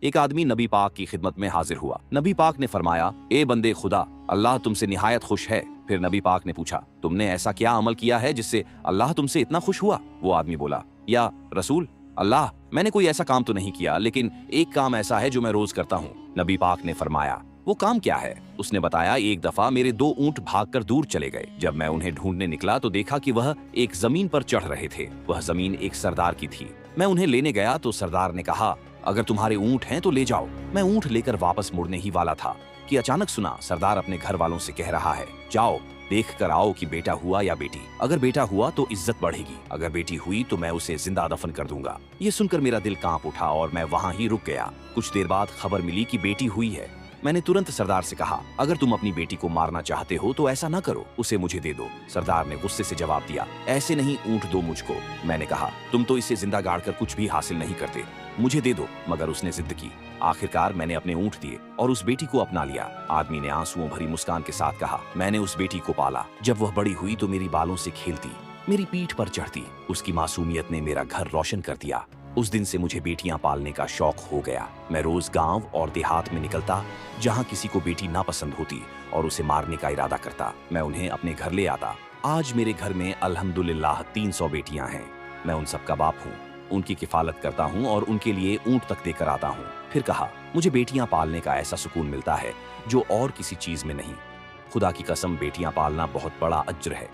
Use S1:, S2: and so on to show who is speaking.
S1: एक आदमी नबी पाक की खिदमत में हाजिर हुआ। नबी पाक ने फरमाया, ए बंदे खुदा, अल्लाह तुमसे निहायत खुश है। फिर नबी पाक ने पूछा, तुमने ऐसा क्या अमल किया है जिससे अल्लाह तुमसे इतना खुश हुआ? वो आदमी बोला, या रसूल अल्लाह, मैंने कोई ऐसा काम तो नहीं किया, लेकिन एक काम ऐसा है जो मैं रोज करता हूँ। नबी पाक ने फरमाया, वो काम क्या है? उसने बताया, एक दफा मेरे 2 ऊंट भागकर दूर चले गए। जब मैं उन्हें ढूंढने निकला तो देखा कि वह एक जमीन पर चढ़ रहे थे। वह जमीन एक सरदार की थी। मैं उन्हें लेने गया तो सरदार ने कहा, अगर तुम्हारे ऊंट हैं तो ले जाओ। मैं ऊंट लेकर वापस मुड़ने ही वाला था कि अचानक सुना सरदार अपने घर वालों से कह रहा है, जाओ देख कर आओ कि बेटा हुआ या बेटी। अगर बेटा हुआ तो इज्जत बढ़ेगी, अगर बेटी हुई तो मैं उसे जिंदा दफन कर दूंगा। ये सुनकर मेरा दिल कांप उठा और मैं वहां ही रुक गया। कुछ देर बाद खबर मिली कि बेटी हुई है। मैंने तुरंत सरदार से कहा, अगर तुम अपनी बेटी को मारना चाहते हो तो ऐसा ना करो, उसे मुझे दे दो। सरदार ने गुस्से से जवाब दिया, ऐसे नहीं, ऊंट दो मुझको। मैंने कहा, तुम तो इसे जिंदा गाड़कर कुछ भी हासिल नहीं करते, मुझे दे दो। मगर उसने जिद की। आखिरकार मैंने अपने ऊंट दिए और उस बेटी को अपना लिया। आदमी ने आंसुओं भरी मुस्कान के साथ कहा, मैंने उस बेटी को पाला। जब वह बड़ी हुई तो मेरी बालों से खेलती, मेरी पीठ पर चढ़ती। उसकी मासूमियत ने मेरा घर रोशन कर दिया। उस दिन से मुझे बेटियां पालने का शौक हो गया। मैं रोज गांव और देहात में निकलता, जहां किसी को बेटी नापसंद होती और उसे मारने का इरादा करता। मैं उन्हें अपने घर ले आता। आज मेरे घर में अल्हम्दुलिल्लाह 300 बेटियां हैं। मैं उन सब का बाप हूँ, उनकी किफालत करता हूँ और उनके लिए ऊंट तक देकर आता हूँ। फिर कहा, मुझे बेटियां पालने का ऐसा सुकून मिलता है जो और किसी चीज में नहीं। खुदा की कसम, बेटियां पालना बहुत बड़ा अज्र है।